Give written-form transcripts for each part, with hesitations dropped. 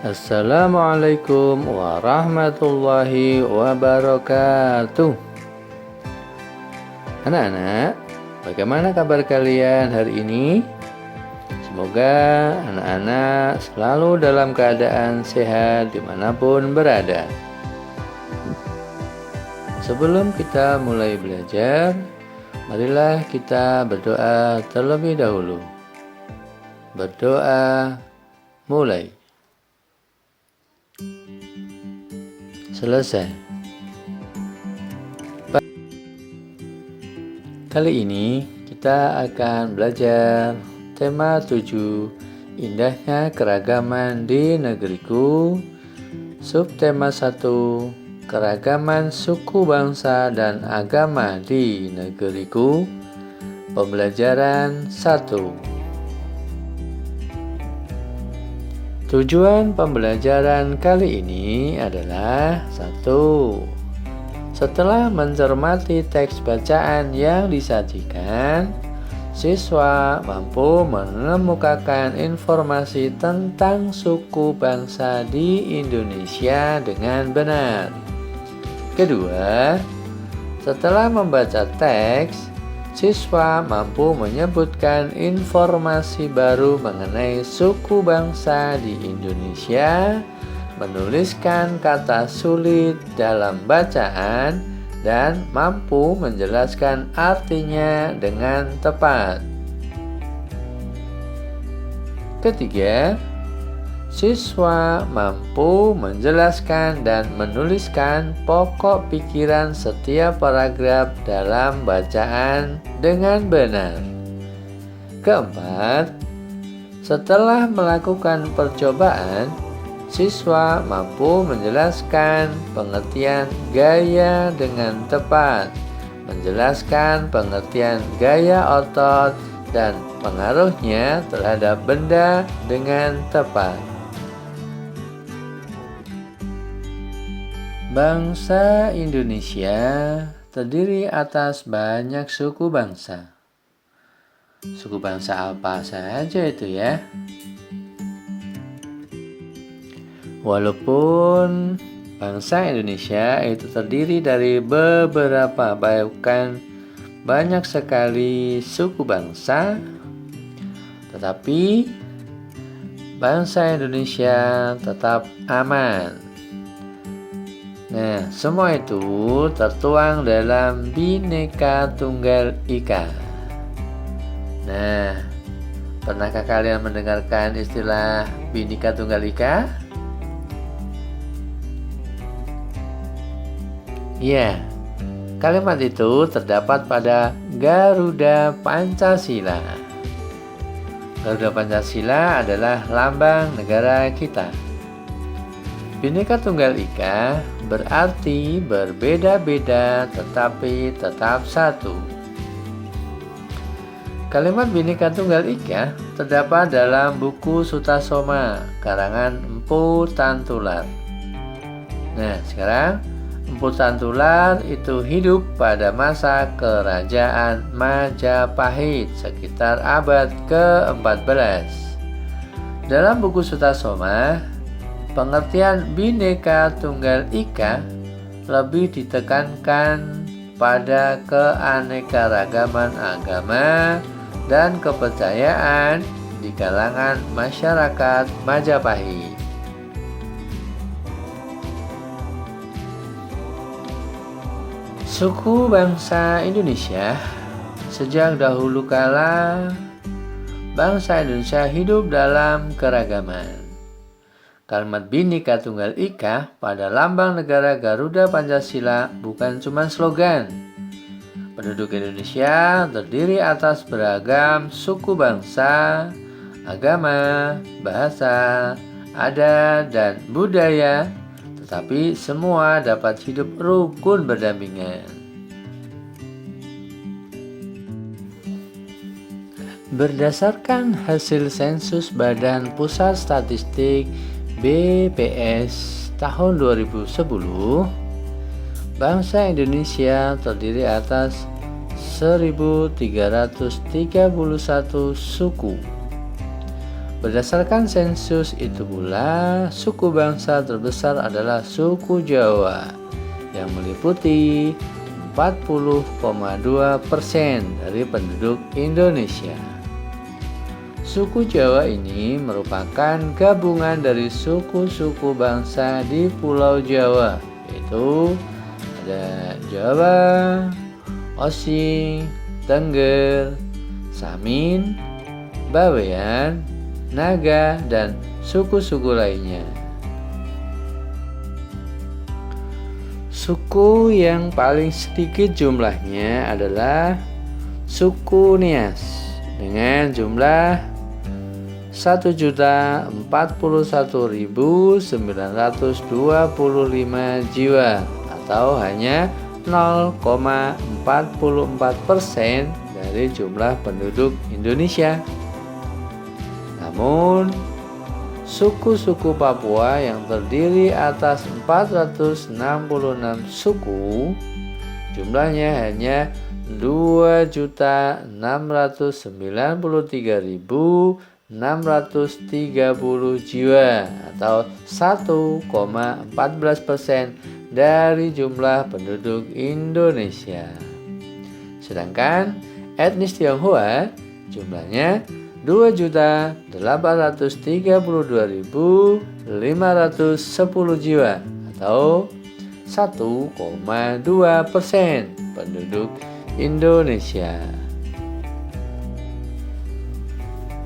Assalamualaikum warahmatullahi wabarakatuh. Anak-anak, bagaimana kabar kalian hari ini? Semoga anak-anak selalu dalam keadaan sehat dimanapun berada. Sebelum kita mulai belajar, marilah kita berdoa terlebih dahulu. Berdoa mulai. Selesai. Kali ini kita akan belajar tema 7, indahnya keragaman di negeriku. Subtema 1, keragaman suku bangsa dan agama di negeriku. Pembelajaran 1. Tujuan pembelajaran kali ini adalah 1. Setelah mencermati teks bacaan yang disajikan, siswa mampu mengemukakan informasi tentang suku bangsa di Indonesia dengan benar. Kedua, setelah membaca teks, siswa mampu menyebutkan informasi baru mengenai suku bangsa di Indonesia, menuliskan kata sulit dalam bacaan, dan mampu menjelaskan artinya dengan tepat. Ketiga, siswa mampu menjelaskan dan menuliskan pokok pikiran setiap paragraf dalam bacaan dengan benar. Keempat, setelah melakukan percobaan, siswa mampu menjelaskan pengertian gaya dengan tepat, menjelaskan pengertian gaya otot dan pengaruhnya terhadap benda dengan tepat. Bangsa Indonesia terdiri atas banyak suku bangsa. Suku bangsa apa saja itu ya? Walaupun bangsa Indonesia itu terdiri dari beberapa bahkan banyak sekali suku bangsa, tetapi bangsa Indonesia tetap aman. Nah, semua itu tertuang dalam Bhinneka Tunggal Ika. Nah, pernahkah kalian mendengarkan istilah Bhinneka Tunggal Ika? Ya, kalimat itu terdapat pada Garuda Pancasila. Garuda Pancasila adalah lambang negara kita. Bhinneka Tunggal Ika berarti berbeda-beda tetapi tetap satu. Kalimat Bhinneka Tunggal Ika terdapat dalam buku Sutasoma karangan Empu Tantular. Nah, sekarang Empu Tantular itu hidup pada masa kerajaan Majapahit sekitar abad ke-14. Dalam buku Sutasoma, pengertian Bhinneka Tunggal Ika lebih ditekankan pada keanekaragaman agama dan kepercayaan di kalangan masyarakat Majapahit. Suku bangsa Indonesia sejak dahulu kala, bangsa Indonesia hidup dalam keragaman. Kalimat Bhinneka Tunggal Ika pada lambang negara Garuda Pancasila bukan cuma slogan. Penduduk Indonesia terdiri atas beragam suku bangsa, agama, bahasa, adat, dan budaya, tetapi semua dapat hidup rukun berdampingan. Berdasarkan hasil sensus Badan Pusat Statistik BPS tahun 2010, bangsa Indonesia terdiri atas 1.331 suku. Berdasarkan sensus itu pula, suku bangsa terbesar adalah suku Jawa yang meliputi 40,2% dari penduduk Indonesia. Suku Jawa ini merupakan gabungan dari suku-suku bangsa di Pulau Jawa, yaitu ada Jawa, Osing, Tengger, Samin, Bawean, Naga, dan suku-suku lainnya. Suku yang paling sedikit jumlahnya adalah suku Nias dengan jumlah 1.041.925 jiwa atau hanya 0,44% dari jumlah penduduk Indonesia. Namun, suku-suku Papua yang terdiri atas 466 suku, jumlahnya hanya 2.693.630 jiwa atau 1,14% dari jumlah penduduk Indonesia. Sedangkan etnis Tionghoa jumlahnya 2.832.510 jiwa atau 1,2% penduduk Indonesia.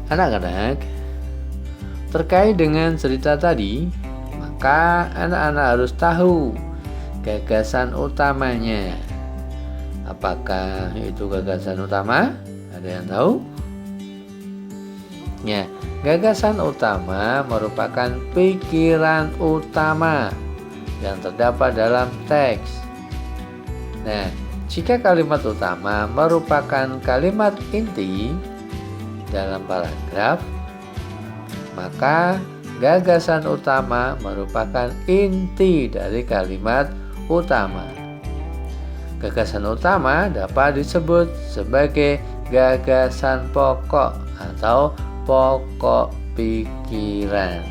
Anak-anak, terkait dengan cerita tadi, maka anak-anak harus tahu gagasan utamanya. Apakah itu gagasan utama? Ada yang tahu? Ya, gagasan utama merupakan pikiran utama yang terdapat dalam teks. Nah, jika kalimat utama merupakan kalimat inti dalam paragraf, maka gagasan utama merupakan inti dari kalimat utama. Gagasan utama dapat disebut sebagai gagasan pokok atau pokok pikiran.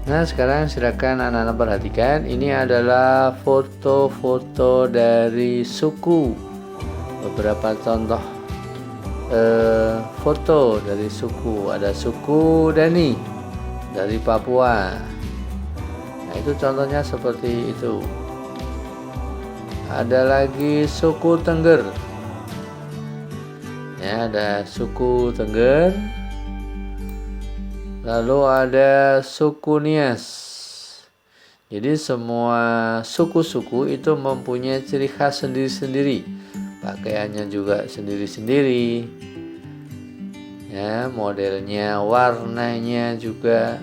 Nah, sekarang silakan anak-anak perhatikan. Ini adalah foto-foto dari suku. Beberapa contoh foto dari suku. Ada suku Dani dari Papua. Nah, itu contohnya seperti itu. Ada lagi suku Tengger. Ya, ada suku Tengger. Lalu ada suku Nias. Jadi semua suku-suku itu mempunyai ciri khas sendiri-sendiri. Pakaiannya juga sendiri-sendiri. Ya, modelnya, warnanya juga,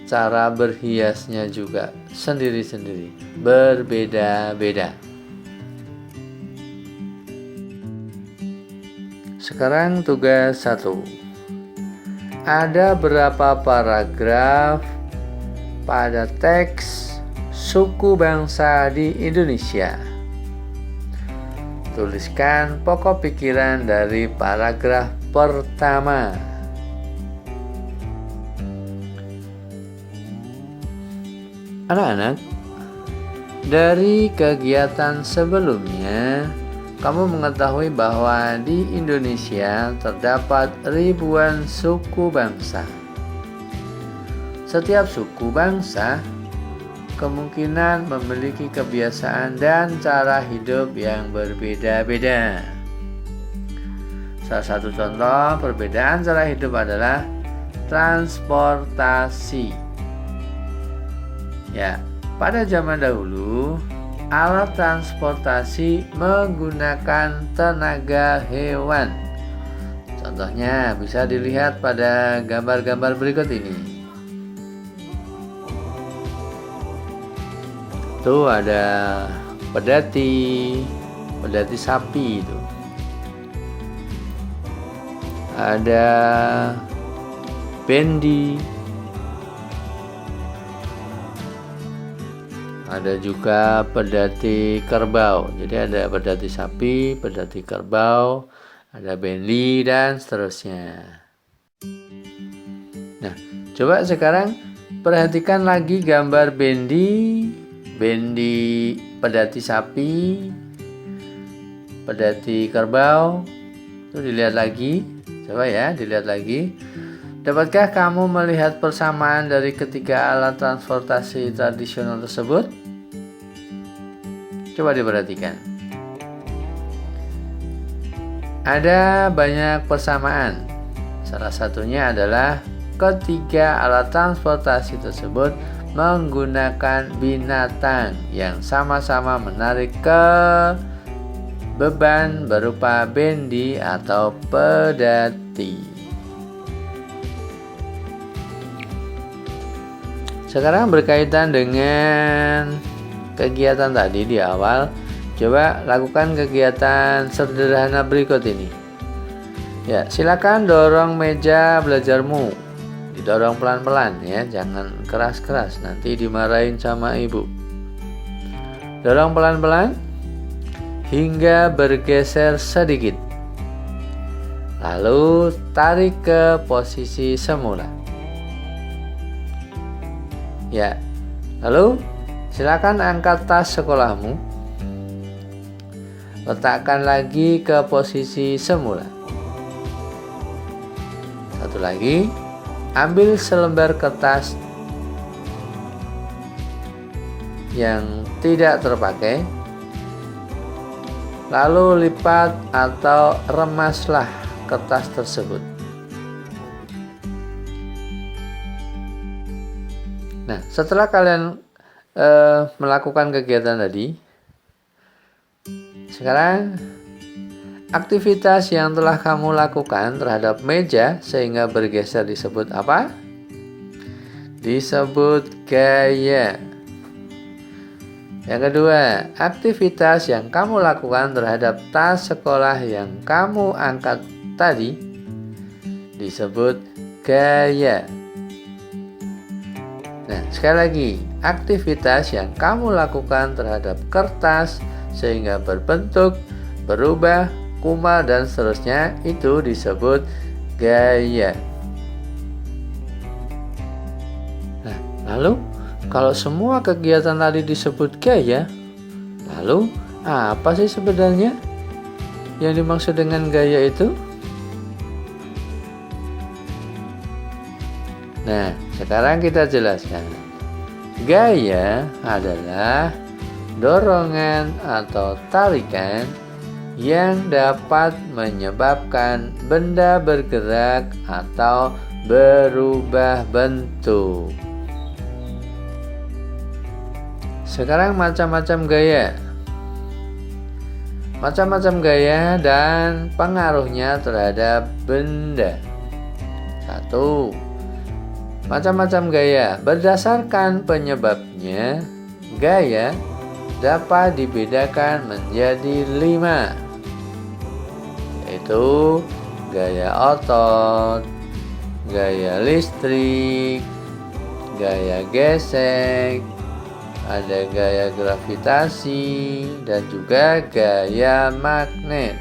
cara berhiasnya juga sendiri-sendiri, berbeda-beda. Sekarang tugas 1. Ada berapa paragraf pada teks suku bangsa di Indonesia? Tuliskan pokok pikiran dari paragraf pertama. Anak-anak, dari kegiatan sebelumnya, kamu mengetahui bahwa di Indonesia terdapat ribuan suku bangsa. Setiap suku bangsa kemungkinan memiliki kebiasaan dan cara hidup yang berbeda-beda. Salah satu contoh perbedaan cara hidup adalah transportasi. Ya, pada zaman dahulu, alat transportasi menggunakan tenaga hewan. Contohnya bisa dilihat pada gambar-gambar berikut ini. Tuh ada pedati sapi itu. Ada bendi. Ada juga pedati kerbau. Jadi ada pedati sapi, pedati kerbau, ada bendi, dan seterusnya. Nah, coba sekarang perhatikan lagi gambar bendi pedati sapi, pedati kerbau. Itu dilihat lagi. Coba ya, dilihat lagi. Dapatkah kamu melihat persamaan dari ketiga alat transportasi tradisional tersebut? Coba diperhatikan. Ada banyak persamaan. Salah satunya adalah ketiga alat transportasi tersebut menggunakan binatang yang sama-sama menarik ke beban berupa bendi atau pedati. Sekarang berkaitan dengan kegiatan tadi di awal, coba lakukan kegiatan sederhana berikut ini. Ya, silakan dorong meja belajarmu. Didorong pelan-pelan ya, jangan keras-keras, nanti dimarahin sama ibu. Dorong pelan-pelan hingga bergeser sedikit. Lalu tarik ke posisi semula. Ya, lalu silakan angkat tas sekolahmu. Letakkan lagi ke posisi semula. Satu lagi, ambil selembar kertas yang tidak terpakai, lalu lipat atau remaslah kertas tersebut. Nah, setelah kalian melakukan kegiatan tadi, sekarang aktivitas yang telah kamu lakukan terhadap meja sehingga bergeser disebut apa? Disebut gaya. Yang kedua, aktivitas yang kamu lakukan terhadap tas sekolah yang kamu angkat tadi disebut gaya. Nah, sekali lagi, aktivitas yang kamu lakukan terhadap kertas sehingga berbentuk, berubah, kumal, dan seterusnya itu disebut gaya. Nah, lalu kalau semua kegiatan tadi disebut gaya, lalu apa sih sebenarnya yang dimaksud dengan gaya itu? Nah, sekarang kita jelaskan. Gaya adalah dorongan atau tarikan yang dapat menyebabkan benda bergerak atau berubah bentuk. Sekarang macam-macam gaya. Macam-macam gaya dan pengaruhnya terhadap benda. 1. Macam-macam gaya. Berdasarkan penyebabnya, gaya dapat dibedakan menjadi 5, yaitu gaya otot, gaya listrik, gaya gesek, ada gaya gravitasi, dan juga gaya magnet.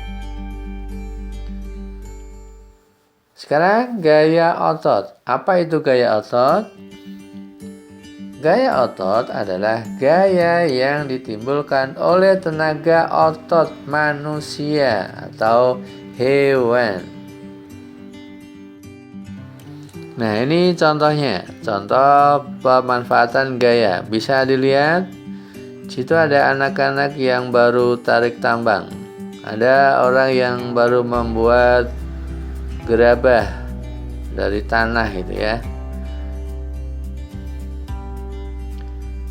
Sekarang gaya otot. Apa itu gaya otot? Gaya otot adalah gaya yang ditimbulkan oleh tenaga otot manusia atau hewan. Nah, ini contohnya. Contoh pemanfaatan gaya. Bisa dilihat. Situ ada anak-anak yang baru tarik tambang. Ada orang yang baru membuat gerabah dari tanah itu ya.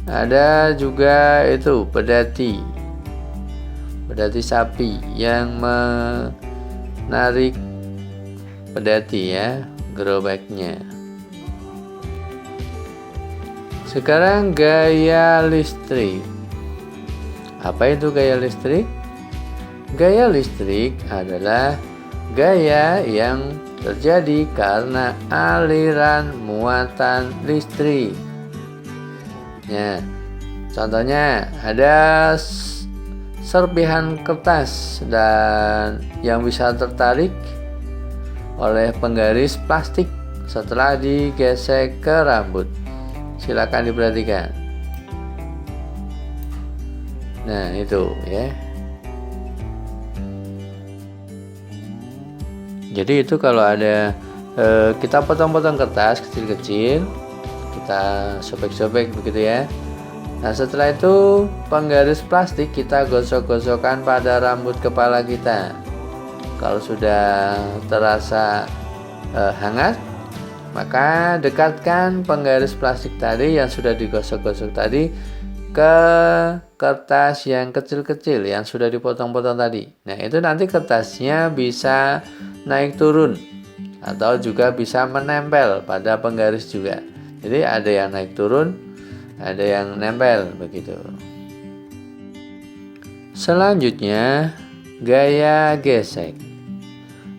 Ada juga itu pedati sapi yang menarik pedati ya, gerobaknya. Sekarang gaya listrik. Apa itu gaya listrik? Gaya listrik adalah gaya yang terjadi karena aliran muatan listrik. Ya, contohnya ada serpihan kertas dan yang bisa tertarik oleh penggaris plastik setelah digesek ke rambut. Silakan diperhatikan. Nah, itu ya. Jadi itu kalau ada kita potong-potong kertas kecil-kecil, kita sobek-sobek begitu ya. Nah, setelah itu penggaris plastik kita gosok-gosokkan pada rambut kepala kita. Kalau sudah terasa hangat, maka dekatkan penggaris plastik tadi yang sudah digosok-gosok tadi ke kertas yang kecil-kecil yang sudah dipotong-potong tadi. Nah, itu nanti kertasnya bisa naik turun atau juga bisa menempel pada penggaris juga. Jadi ada yang naik turun, ada yang nempel begitu. Selanjutnya, gaya gesek.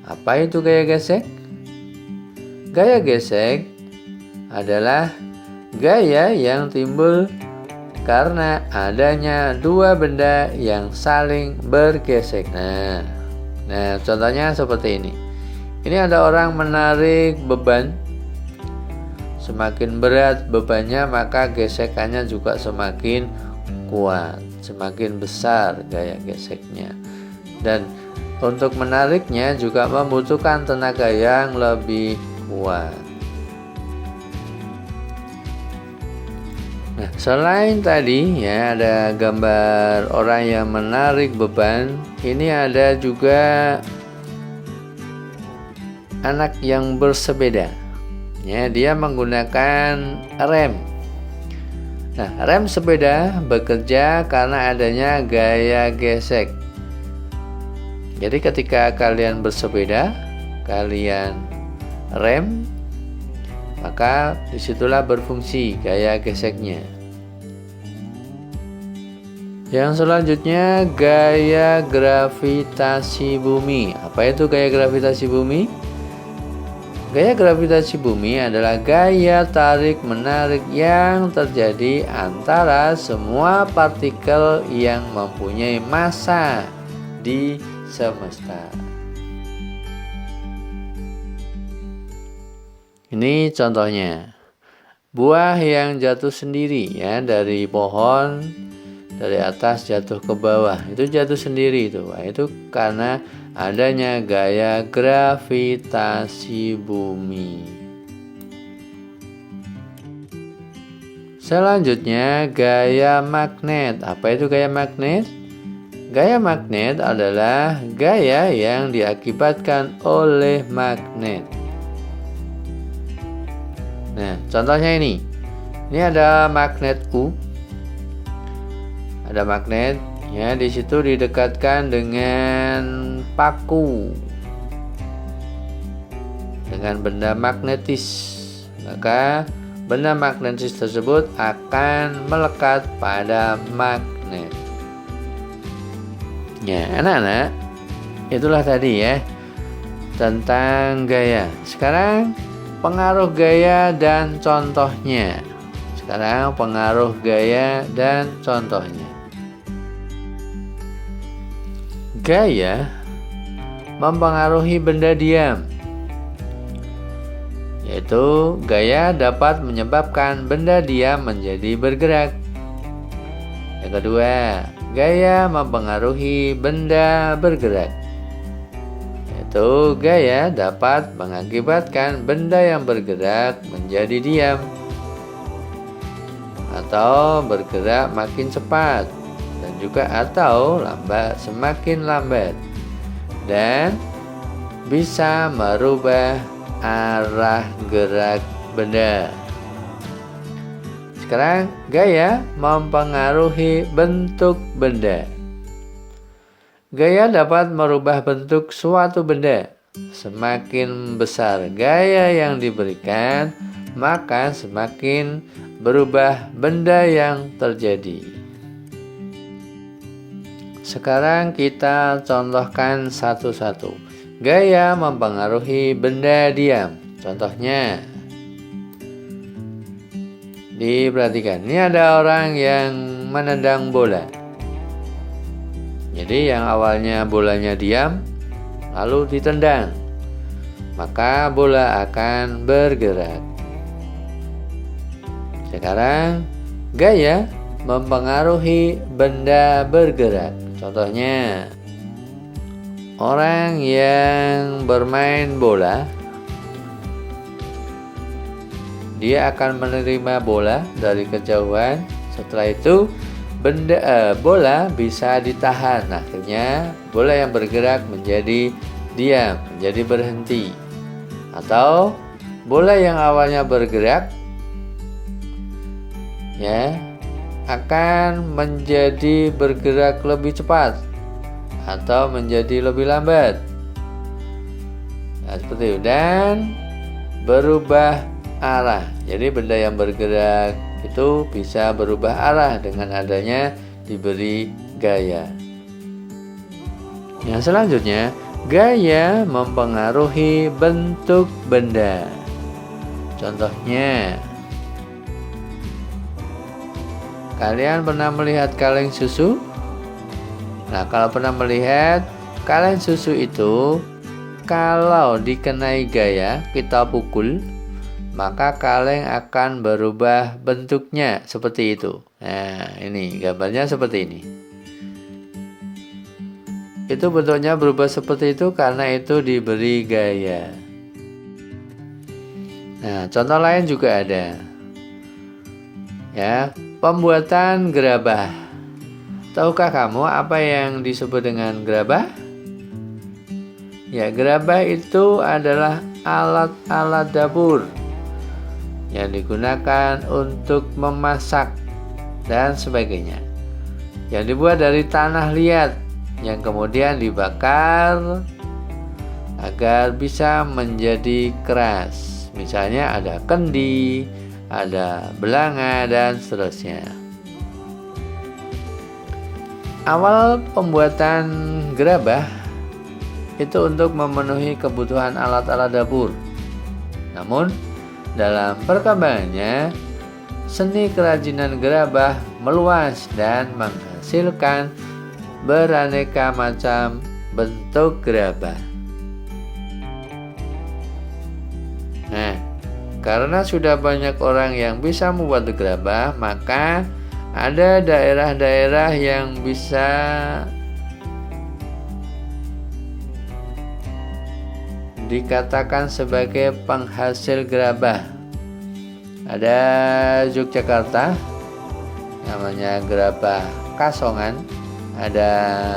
Apa itu gaya gesek? Gaya gesek adalah gaya yang timbul karena adanya dua benda yang saling bergesek. Nah, contohnya seperti ini. Ini ada orang menarik beban. Semakin berat bebannya, maka gesekannya juga semakin kuat, semakin besar gaya geseknya. Dan untuk menariknya juga membutuhkan tenaga yang lebih kuat. Nah, selain tadi ya ada gambar orang yang menarik beban, ini ada juga anak yang bersepeda. Ya, dia menggunakan rem. Nah, rem sepeda bekerja karena adanya gaya gesek. Jadi ketika kalian bersepeda, kalian rem, maka disitulah berfungsi gaya geseknya. Yang selanjutnya, gaya gravitasi bumi. Apa itu gaya gravitasi bumi? Gaya gravitasi bumi adalah gaya tarik-menarik yang terjadi antara semua partikel yang mempunyai massa di semesta. Ini contohnya. Buah yang jatuh sendiri ya dari pohon, dari atas jatuh ke bawah. Itu jatuh sendiri itu. Wah, itu karena adanya gaya gravitasi bumi. Selanjutnya, gaya magnet. Apa itu gaya magnet? Gaya magnet adalah gaya yang diakibatkan oleh magnet. Nah, contohnya ini. Ini ada magnet U. Ada magnet, ya, di situ didekatkan dengan paku, dengan benda magnetis. Maka benda magnetis tersebut akan melekat pada magnet. Ya, anak-anak, itulah tadi ya tentang gaya. Sekarang pengaruh gaya dan contohnya. Sekarang pengaruh gaya dan contohnya. Gaya mempengaruhi benda diam, yaitu gaya dapat menyebabkan benda diam menjadi bergerak. Yang kedua, gaya mempengaruhi benda bergerak, yaitu gaya dapat mengakibatkan benda yang bergerak menjadi diam atau bergerak makin cepat, dan juga atau semakin lambat, dan bisa merubah arah gerak benda. Sekarang, gaya mempengaruhi bentuk benda. Gaya dapat merubah bentuk suatu benda. Semakin besar gaya yang diberikan, maka semakin berubah benda yang terjadi. Sekarang kita contohkan satu-satu. Gaya mempengaruhi benda diam. Contohnya, diperhatikan. Ini ada orang yang menendang bola. Jadi yang awalnya bolanya diam lalu ditendang, maka bola akan bergerak. Sekarang gaya mempengaruhi benda bergerak. Contohnya, orang yang bermain bola, dia akan menerima bola dari kejauhan. Setelah itu bola bisa ditahan. Akhirnya bola yang bergerak menjadi diam, menjadi berhenti. Atau bola yang awalnya bergerak akan menjadi bergerak lebih cepat atau menjadi lebih lambat. Nah, seperti itu. Dan berubah arah. Jadi benda yang bergerak itu bisa berubah arah dengan adanya diberi gaya. Yang selanjutnya, gaya mempengaruhi bentuk benda. Contohnya, kalian pernah melihat kaleng susu? Nah, kalau pernah melihat kaleng susu itu, kalau dikenai gaya, kita pukul, maka kaleng akan berubah bentuknya seperti itu. Nah, ini gambarnya seperti ini. Itu bentuknya berubah seperti itu karena itu diberi gaya. Nah, contoh lain juga ada. Pembuatan gerabah. Tahukah kamu apa yang disebut dengan gerabah? Gerabah itu adalah alat-alat dapur yang digunakan untuk memasak dan sebagainya, yang dibuat dari tanah liat yang kemudian dibakar agar bisa menjadi keras. Misalnya ada kendi, ada belanga, dan seterusnya. Awal pembuatan gerabah itu untuk memenuhi kebutuhan alat-alat dapur. Namun dalam perkembangannya, seni kerajinan gerabah meluas dan menghasilkan beraneka macam bentuk gerabah. Nah, karena sudah banyak orang yang bisa membuat gerabah, maka ada daerah-daerah yang bisa dikatakan sebagai penghasil gerabah. Ada Yogyakarta, namanya gerabah Kasongan, ada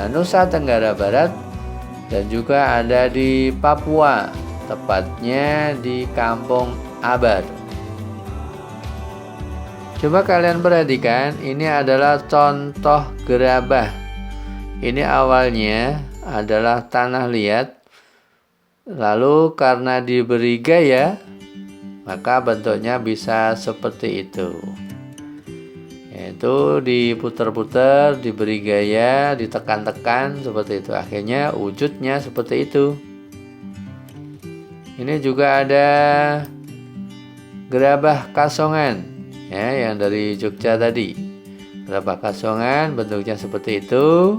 Nusa Tenggara Barat, dan juga ada di Papua, tepatnya di Kampung Abar. Coba kalian perhatikan, ini adalah contoh gerabah. Ini awalnya adalah tanah liat, lalu karena diberi gaya, maka bentuknya bisa seperti itu. Yaitu diputar-putar, diberi gaya, ditekan-tekan seperti itu. Akhirnya wujudnya seperti itu. Ini juga ada gerabah Kasongan, yang dari Jogja tadi. Gerabah Kasongan bentuknya seperti itu.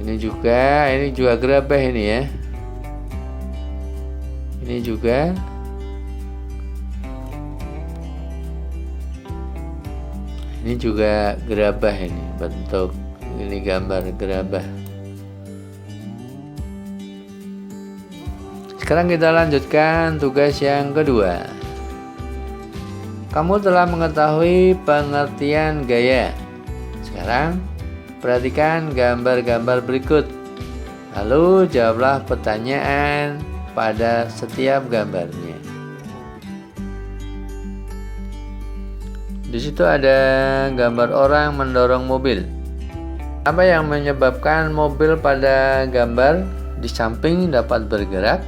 Ini juga gerabah ini ya. Ini juga. Ini juga gerabah ini, bentuk ini gambar gerabah. Sekarang kita lanjutkan tugas yang kedua. Kamu telah mengetahui pengertian gaya. Sekarang perhatikan gambar-gambar berikut. Lalu jawablah pertanyaan pada setiap gambarnya. Di situ ada gambar orang mendorong mobil. Apa yang menyebabkan mobil pada gambar di samping dapat bergerak?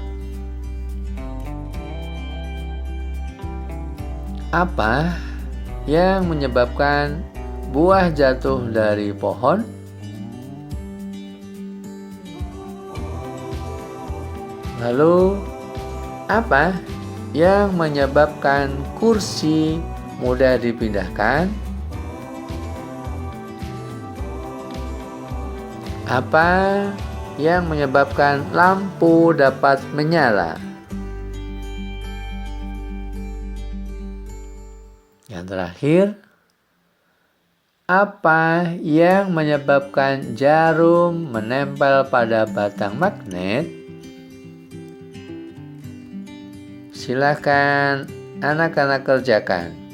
Apa yang menyebabkan buah jatuh dari pohon? Lalu, apa yang menyebabkan kursi mudah dipindahkan? Apa yang menyebabkan lampu dapat menyala? Yang terakhir, apa yang menyebabkan jarum menempel pada batang magnet? Silakan anak-anak kerjakan.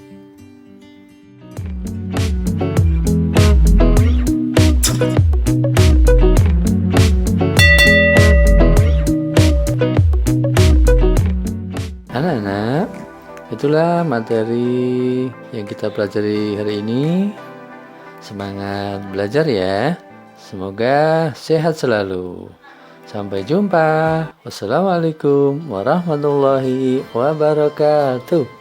Anak-anak, itulah materi yang kita pelajari hari ini. Semangat belajar ya. Semoga sehat selalu. Sampai jumpa. Wassalamualaikum warahmatullahi wabarakatuh.